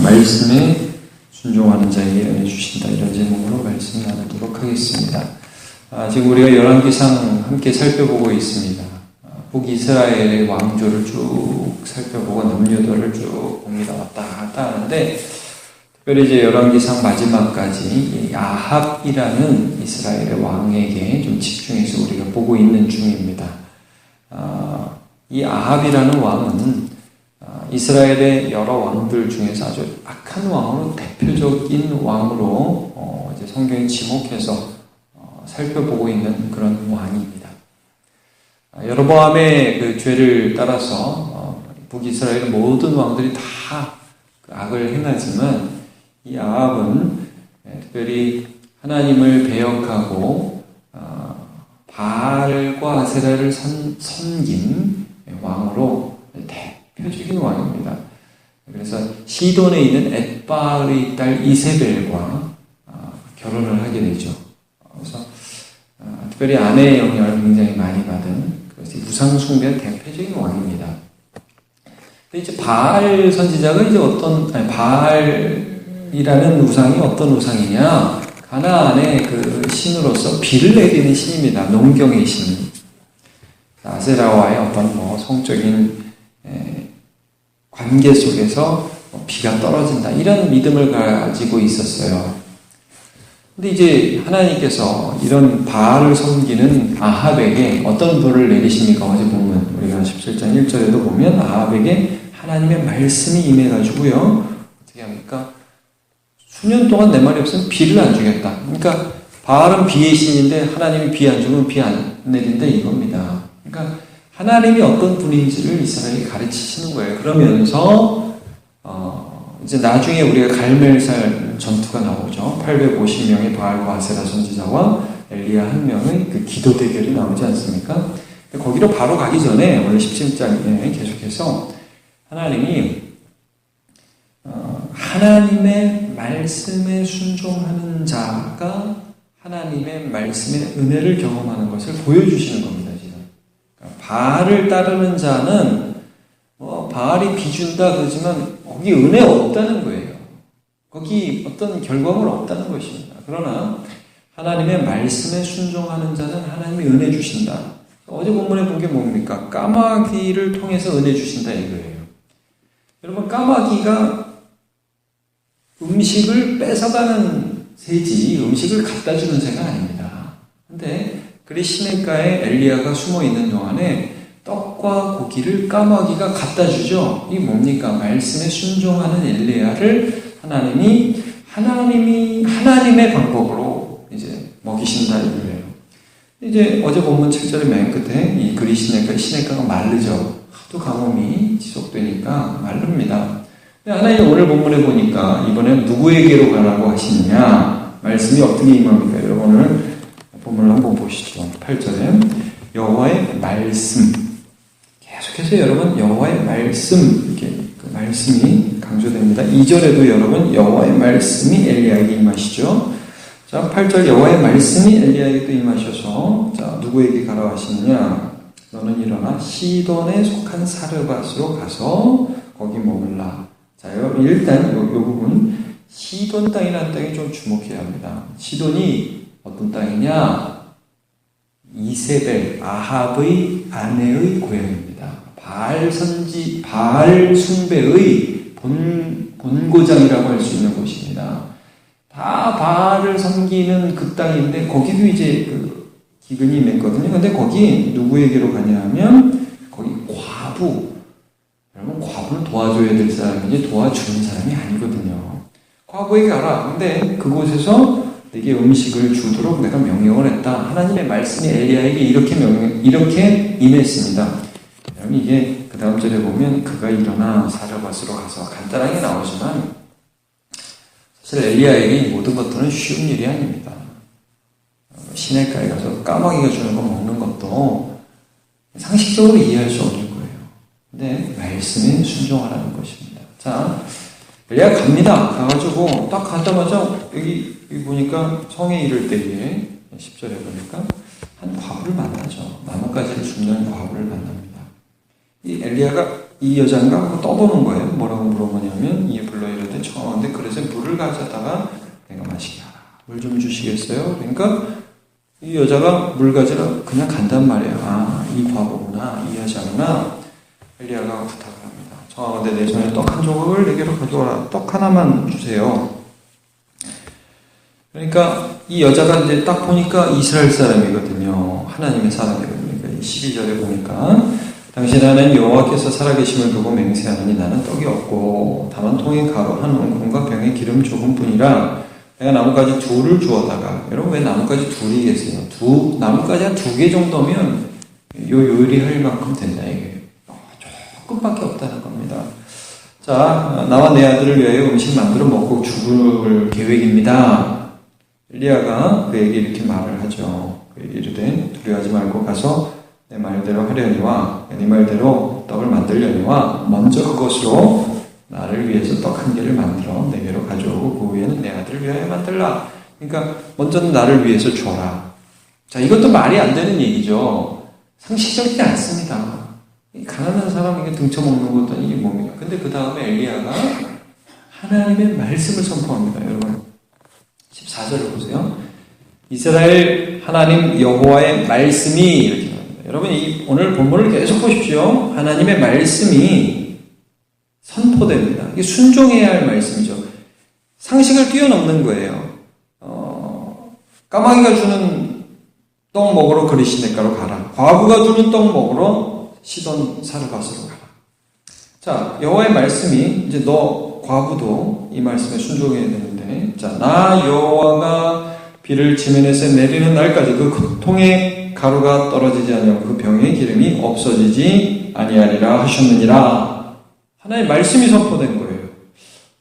말씀에 순종하는 자에게 은혜 주신다. 이런 제목으로 말씀 나누도록 하겠습니다. 지금 우리가 열왕기상 함께 살펴보고 있습니다. 북이스라엘의 왕조를 쭉 살펴보고 남유다를 쭉 봅니다. 왔다 갔다 하는데 특별히 이제 열왕기상 마지막까지 이 아합이라는 이스라엘의 왕에게 좀 집중해서 우리가 보고 있는 중입니다. 이 아합이라는 왕은 이스라엘의 여러 왕들 중에서 아주 악한 왕으로 대표적인 왕으로 이제 성경이 지목해서 살펴보고 있는 그런 왕입니다. 여로보암의 그 죄를 따라서 북이스라엘의 모든 왕들이 다 그 악을 행하지만 이 아합은 특별히 하나님을 배역하고 바알과 아세라를 섬긴 왕으로 대표적인 왕입니다. 그래서 시돈에 있는 엣바알의 딸 이세벨과 결혼을 하게 되죠. 그래서 특별히 아내의 영향을 굉장히 많이 받은 그래서 우상 숭배의 대표적인 왕입니다. 이제 바알 선지자가 이제 바알이라는 우상이 어떤 우상이냐? 가나안의 그 신으로서 비를 내리는 신입니다. 농경의 신. 아세라와의 어떤 성적인 관계 속에서 비가 떨어진다. 이런 믿음을 가지고 있었어요. 근데 이제 하나님께서 이런 바알을 섬기는 아합에게 어떤 벌을 내리십니까? 어제 보면 우리가 17장 1절에도 보면 아합에게 하나님의 말씀이 임해가지고요. 어떻게 합니까? 수년 동안 내 말이 없으면 비를 안 주겠다. 그러니까 바알은 비의 신인데 하나님이 비 안 주면 비 안 내린다 이겁니다. 그러니까 하나님이 어떤 분인지를 이스라엘이 가르치시는 거예요. 그러면서 이제 나중에 우리가 갈멜살 전투가 나오죠. 850명의 바알과 아세라 선지자와 엘리야 한 명의 그 기도 대결이 나오지 않습니까? 거기로 바로 가기 전에 오늘 17장에 계속해서 하나님이 하나님의 말씀에 순종하는 자가 하나님의 말씀의 은혜를 경험하는 것을 보여주시는 겁니다. 지금 그러니까 바알을 따르는 자는 바알이 비준다 그러지만 거기 은혜 없다는 거예요. 거기 어떤 결과물 없다는 것입니다. 그러나 하나님의 말씀에 순종하는 자는 하나님이 은혜 주신다. 어제 본문에 본 게 뭡니까? 까마귀를 통해서 은혜 주신다 이거예요. 여러분, 까마귀가 음식을 뺏어가는 새지 음식을 갖다 주는 새가 아닙니다. 근데 그리 시냇가에 엘리야가 숨어 있는 동안에 떡과 고기를 까마귀가 갖다 주죠. 이게 뭡니까? 말씀에 순종하는 엘리야를 하나님이 하나님의 방법으로 이제 먹이신다 이거예요. 이제 어제 본문 7절의 맨 끝에 이 그리 시냇가가 마르죠. 하도 가뭄이 지속되니까 마릅니다. 하나님 오늘 본문에 보니까 이번엔 누구에게로 가라고 하시느냐? 말씀이 어떻게 임합니까? 여러분 오늘 본문을 한번 보시죠. 8절에 여호와의 말씀. 계속해서 여러분 여호와의 말씀 이렇게 그 말씀이 강조됩니다. 2절에도 여러분 여호와의 말씀이 엘리야에게 임하시죠. 자 8절 여호와의 말씀이 엘리야에게도 임하셔서 자 누구에게 가라고 하시느냐? 너는 일어나 시돈에 속한 사르밧으로 가서 거기 머물라. 자, 일단 이 부분 시돈 땅이라는 땅에 좀 주목해야 합니다. 시돈이 어떤 땅이냐? 이세벨, 아합의 아내의 고향입니다. 바알 숭배의 본고장이라고 할 수 있는 곳입니다. 다 바알을 섬기는 그 땅인데 거기도 이제 그 기근이 맺거든요. 근데 거기 누구에게로 가냐 하면 거기 과부. 여러분 과부는 도와줘야 될 사람이지 도와주는 사람이 아니거든요. 과부에게 가라. 근데 그곳에서 내게 음식을 주도록 내가 명령을 했다. 하나님의 말씀이 엘리야에게 이렇게 임했습니다. 여러분 이게 그 다음 절에 보면 그가 일어나 사르밧으로 가서 간단하게 나오지만 사실 엘리야에게 이 모든 것들은 쉬운 일이 아닙니다. 시냇가에 가서 까마귀가 주는 거 먹는 것도 상식적으로 이해할 수 없는 거예요. 근데 말씀에 순종하라는 것입니다. 자, 엘리야 갑니다. 가가지고 딱 가자마자 여기 보니까 성에 이를 때에 10절에 보니까 한 과부를 만나죠. 나뭇가지를 줍는 과부를 만납니다. 이 엘리야가 이 여자인가 하고 떠보는 거예요. 뭐라고 물어보냐면 이에 불러 이르되 근데 그래서 물을 가져다가 내가 마시게 하라. 물 좀 주시겠어요? 그러니까 이 여자가 물 가지러 그냥 간단 말이에요. 이 과부구나, 이 여자구나. 엘리야가 부탁을 합니다. 근데 내 손에 떡 한 조각을 내게로 가져와라. 떡 하나만 주세요. 그러니까 이 여자가 이제 딱 보니까 이스라엘 사람이거든요. 하나님의 사람이거든요. 그러니까 12절에 보니까 당신 하나님 여호와께서 살아계심을 두고 맹세하노니 나는 떡이 없고 다만 통에 가루 한 웅큼과 병에 기름 조금뿐이라 내가 나뭇가지 둘을 주어다가 여러분 왜 나뭇가지 둘이 계세요? 나뭇가지 한 2개 정도면 요리할 만큼 된다 이게 조금밖에 없다는 겁니다. 자, 나와 내 아들을 위하여 음식 만들어 먹고 죽을 계획입니다. 엘리야가 그에게 이렇게 말을 하죠. 그에게 이르되 두려워하지 말고 가서 내 말대로 하려니와 네 말대로 떡을 만들려니와 먼저 그것으로 나를 위해서 떡 한 개를 만들어 내게로 가져오고 그 후에는 내 아들을 위하여 만들라. 그러니까 먼저는 나를 위해서 줘라. 자, 이것도 말이 안 되는 얘기죠. 상식적이지 않습니다. 가난한 사람에게 등쳐먹는 것도 이게 뭡니까? 근데 그 다음에 엘리야가 하나님의 말씀을 선포합니다. 여러분 14절을 보세요. 이스라엘 하나님 여호와의 말씀이 이렇게 나옵니다. 여러분 오늘 본문을 계속 보십시오. 하나님의 말씀이 선포됩니다. 이게 순종해야 할 말씀이죠. 상식을 뛰어넘는 거예요. 까마귀가 주는 떡 먹으러 그리시네가로 가라. 과부가 주는 떡 먹으러 시돈 사르밧으로 가라. 자, 여호와의 말씀이 이제 너 과부도 이 말씀에 순종해야 되는데, 자, 나 여호와가 비를 지면에서 내리는 날까지 그 통에 가루가 떨어지지 아니하고 그 병에 기름이 없어지지 아니하리라 하셨느니라. 하나의 말씀이 선포된 거예요.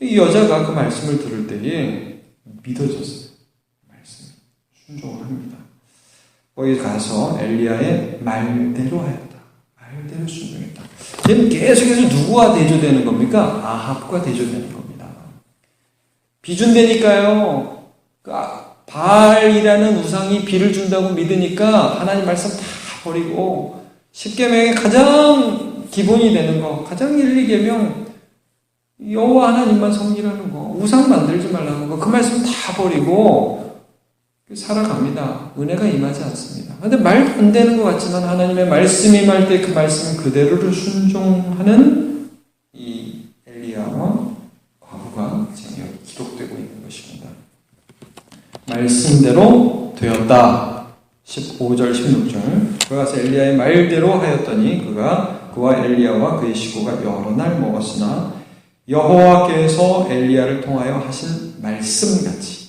이 여자가 그 말씀을 들을 때에 믿어졌어요. 말씀 순종을 합니다. 거기 가서 엘리야의 말대로 하였다. 말대로 순종했다. 얘는 계속해서 누구와 대조되는 겁니까? 아합과 대조되는 겁니다. 비준되니까요. 바알이라는 우상이 비를 준다고 믿으니까 하나님 말씀 다 버리고 10계명의 가장 기본이 되는 거, 가장 1, 2계명 여호와 하나님만 섬기라는 거, 우상 만들지 말라는 거, 그 말씀 다 버리고 살아갑니다. 은혜가 임하지 않습니다. 그런데 말도 안 되는 것 같지만 하나님의 말씀이 임할 때 그 말씀 그대로를 순종하는 이 엘리야와 과부가 지금 여기 기록되고 있는 것입니다. 말씀대로 되었다. 15절 16절 그가 가서 엘리야의 말대로 하였더니 그와 엘리야와 그의 식구가 여러 날 먹었으나 여호와께서 엘리야를 통하여 하신 말씀같이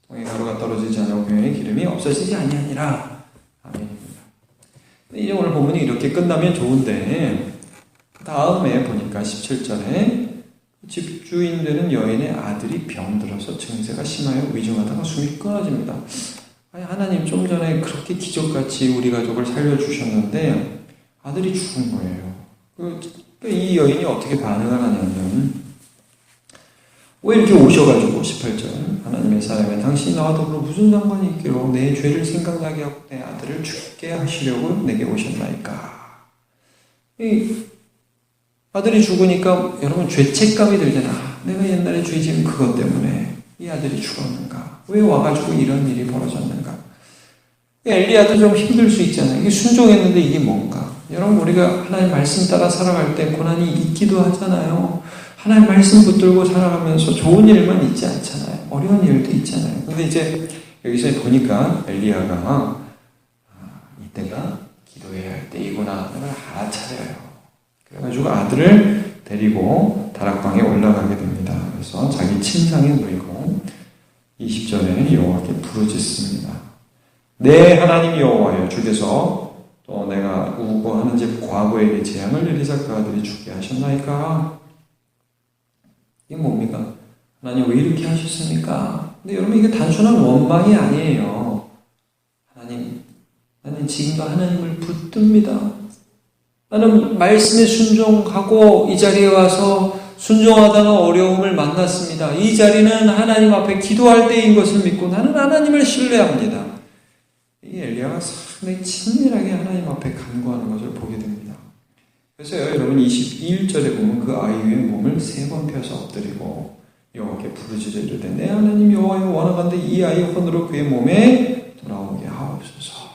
통에 가루가 떨어지지 않고 병에 기름이 없어지지 아니하니라. 아멘입니다. 이제 오늘 본문이 이렇게 끝나면 좋은데 다음에 보니까 17절에 집주인 되는 여인의 아들이 병들어서 증세가 심하여 위중하다가 숨이 끊어집니다. 아니, 하나님 좀 전에 그렇게 기적같이 우리 가족을 살려주셨는데 아들이 죽은 거예요. 이 여인이 어떻게 반응을 하냐면 왜 이렇게 오셔가지고 18절 하나님의 사람이 당신이 나와 더불어 무슨 상관이 있기로 내 죄를 생각나게 하고 내 아들을 죽게 하시려고 내게 오셨나이까. 이 아들이 죽으니까 여러분 죄책감이 들잖아. 내가 옛날에 죄 지은 그것 때문에 이 아들이 죽었는가? 왜 와가지고 이런 일이 벌어졌는가? 엘리야도 좀 힘들 수 있잖아요. 이게 순종했는데 이게 뭔가? 여러분 우리가 하나님 말씀 따라 살아갈 때 고난이 있기도 하잖아요. 하나님 말씀 붙들고 살아가면서 좋은 일만 있지 않잖아요. 어려운 일도 있잖아요. 근데 이제 여기서 보니까 엘리야가 이때가 기도해야 할 때이구나 하는 걸 알아차려요. 그래가지고 아들을 데리고 다락방에 올라가게 됩니다. 그래서 자기 침상에 누이고 20절에 여호와께 부르짖습니다. 내 하나님 여호와여 주께서 또 내가 우고하는 집 과부에게 재앙을 내리사 그 아들이 죽게 하셨나이까? 이게 뭡니까? 하나님 왜 이렇게 하셨습니까? 근데 여러분 이게 단순한 원망이 아니에요. 하나님 지금도 하나님을 붙듭니다. 나는 말씀에 순종하고 이 자리에 와서 순종하다가 어려움을 만났습니다. 이 자리는 하나님 앞에 기도할 때인 것을 믿고 나는 하나님을 신뢰합니다. 이 엘리야가 상당히 친밀하게 하나님 앞에 간구하는 것을 보게 됩니다. 그래서 여러분 22절에 보면 그 아이 위에 몸을 3번 펴서 엎드리고 여호와께 부르짖어 이르되 내 하나님 여호와여 원하건대 이 아이의 혼으로 그의 몸에 돌아오게 하옵소서.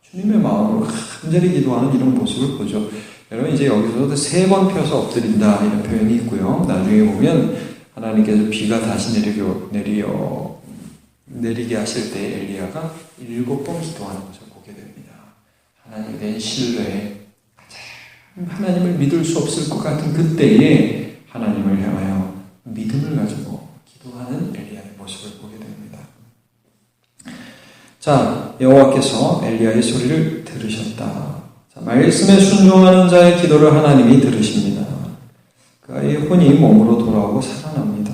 주님의 마음으로 간절히 기도하는 이런 모습을 보죠. 여러분 이제 여기서도 3번 펴서 엎드린다 이런 표현이 있고요. 나중에 보면 하나님께서 비가 다시 내리게 하실 때 엘리야가 7번 기도하는 것을 보게 됩니다. 하나님에 대한 신뢰, 하나님을 믿을 수 없을 것 같은 그때에 하나님을 향하여 믿음을 가지고 기도하는 엘리야의 모습을 보게 됩니다. 자, 여호와께서 엘리야의 소리를 들으셨다. 자, 말씀에 순종하는 자의 기도를 하나님이 들으십니다. 그 아이의 혼이 몸으로 돌아오고 살아납니다.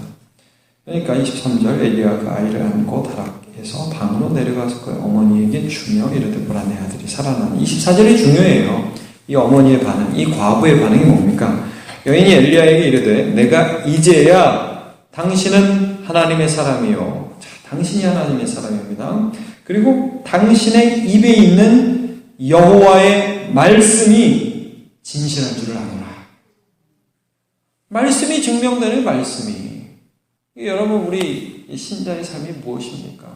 그러니까 23절 엘리야가 그 아이를 안고 다락에서 방으로 내려가서 그 어머니에게 주며 이르되 보라 내 아들이 살아나니. 24절이 중요해요. 이 어머니의 반응, 이 과부의 반응이 뭡니까? 여인이 엘리야에게 이르되 내가 이제야 당신은 하나님의 사람이요. 자, 당신이 하나님의 사람입니다. 그리고 당신의 입에 있는 여호와의 말씀이 진실한 줄을 아노라. 말씀이 증명되는 말씀이. 여러분 우리 신자의 삶이 무엇입니까?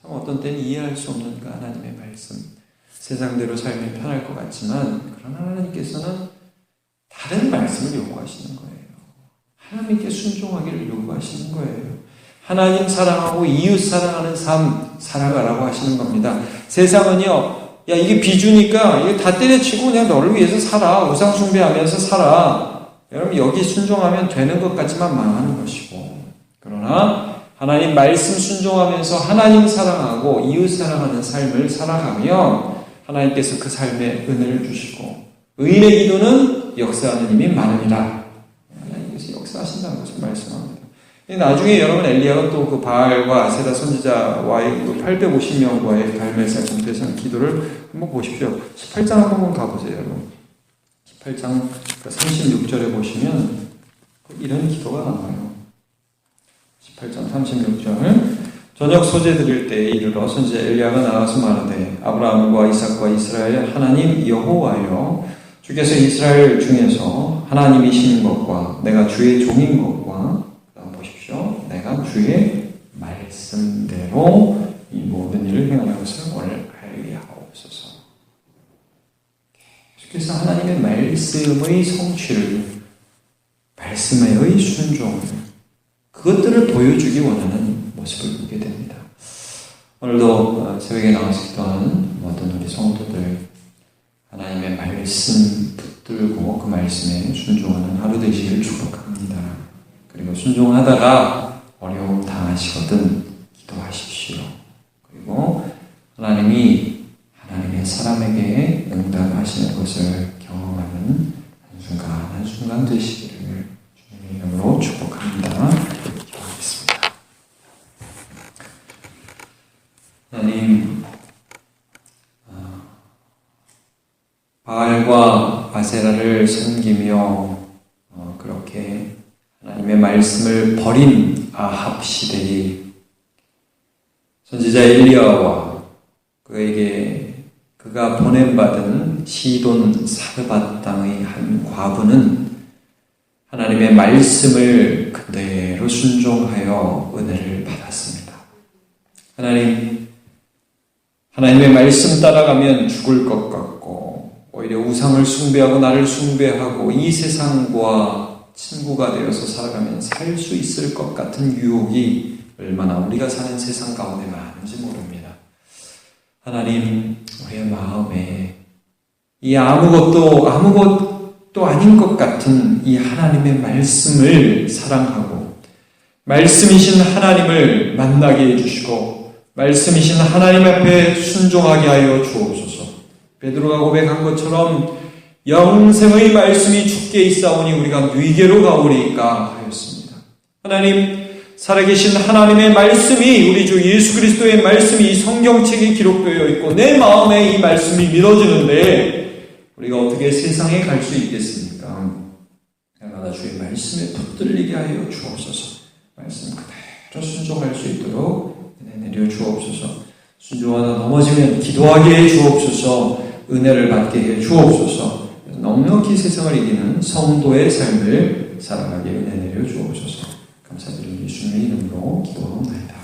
참 어떤 때는 이해할 수 없는 그 하나님의 말씀. 세상대로 살면 편할 것 같지만 그러나 하나님께서는 다른 말씀을 요구하시는 거예요. 하나님께 순종하기를 요구하시는 거예요. 하나님 사랑하고 이웃 사랑하는 삶 살아가라고 하시는 겁니다. 세상은요, 야 이게 비주니까 이거 다 때려치고 그냥 너를 위해서 살아. 우상 숭배하면서 살아. 여러분 여기 순종하면 되는 것 같지만 망하는 것이고, 그러나 하나님 말씀 순종하면서 하나님 사랑하고 이웃 사랑하는 삶을 살아가며 하나님께서 그 삶에 은혜를 주시고, 의인의 기도는 역사하는 힘이 많으니라. 하나님께서 역사하신다는 것을 말씀합니다. 나중에 여러분 엘리야가 또 그 바알과 아세라 선지자와의 그 850명과의 갈멜살 전투에서는 기도를 한번 보십시오. 18장 한번 가보세요, 여러분. 18장 36절에 보시면 이런 기도가 나와요. 18장 36절 저녁 소재 드릴 때에 이르러 선지자 엘리야가 나와서 말하되 아브라함과 이삭과 이스라엘 하나님 여호와여 주께서 이스라엘 중에서 하나님이신 것과 내가 주의 종인 것과 보십시오. 내가 주의 말씀대로 이 모든 일을 행하는 것을 오늘 알게 하옵소서. 주께서 하나님의 말씀의 성취를, 말씀의 순종을, 그것들을 보여주기 원하는 모습을 보게 됩니다. 오늘도 새벽에 나와서 기도하는 모든 우리 성도들, 하나님의 말씀 붙들고 그 말씀에 순종하는 하루 되시기를 축복합니다. 그리고 순종하다가 어려움 당하시거든 기도하십시오. 그리고 하나님이 하나님의 사람에게 응답하시는 것을 경험하는 한순간 되시기를 주님의 이름으로 축복합니다. 기도하겠습니다. 하나님, 바알과 아세라를 섬기며 그렇게 하나님의 말씀을 버린 아합 시대에 선지자 엘리야와 그가 보냄받은 시돈 사르밧 땅의 한 과부는 하나님의 말씀을 그대로 순종하여 은혜를 받았습니다. 하나님의 말씀 따라가면 죽을 것 같고 오히려 우상을 숭배하고 나를 숭배하고 이 세상과 친구가 되어서 살아가면 살 수 있을 것 같은 유혹이 얼마나 우리가 사는 세상 가운데 많은지 모릅니다. 하나님, 우리의 마음에 이 아무것도 아닌 것 같은 이 하나님의 말씀을 사랑하고 말씀이신 하나님을 만나게 해주시고 말씀이신 하나님 앞에 순종하게 하여 주옵소서. 베드로가 고백한 것처럼 영생의 말씀이 주께 있사오니 우리가 위계로 가오리까 하였습니다. 하나님, 살아계신 하나님의 말씀이, 우리 주 예수 그리스도의 말씀이 성경책에 기록되어 있고 내 마음에 이 말씀이 믿어지는데 우리가 어떻게 세상에 갈 수 있겠습니까? 날마다 주의 말씀에 붙들리게 하여 주옵소서. 말씀 그대로 순종할 수 있도록 은혜 내려 주옵소서. 순종하다 넘어지면 기도하게 해 주옵소서. 은혜를 받게 해 주옵소서. 넉넉히 세상을 이기는 성도의 삶을 살아가게 은혜 내려 주옵소서. 감사드리는 예수님의 이름으로 기도하옵나이다.